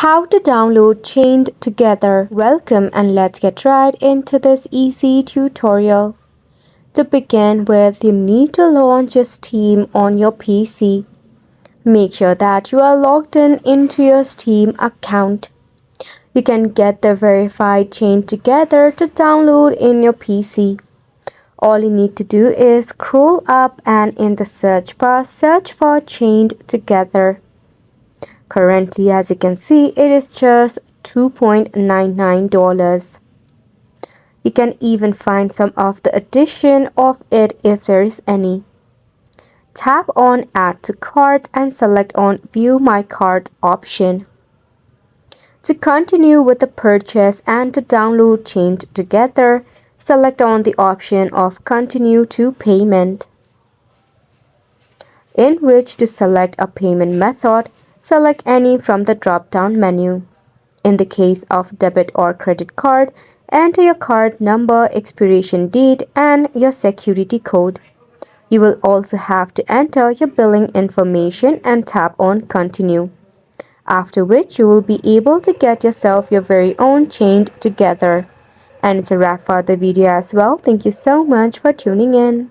How to download Chained Together. Welcome and let's get right into this easy tutorial. To begin with, you need to launch your Steam on your PC. Make sure that you are logged into your Steam account. You can get the verified Chained Together to download in your PC. All you need to do is scroll up and in the search bar search for Chained Together. Currently, as you can see, it is just $2.99. You can even find some of the edition of it if there is any. Tap on Add to Cart and select on View My Cart option. To continue with the purchase and to download Chained Together, select on the option of Continue to Payment, in which to select a payment method. Select any from the drop-down menu. In the case of debit or credit card, enter your card number, expiration date, and your security code. You will also have to enter your billing information and tap on Continue. After which you will be able to get yourself your very own Chained Together. And it's a wrap for the video as well. Thank you so much for tuning in.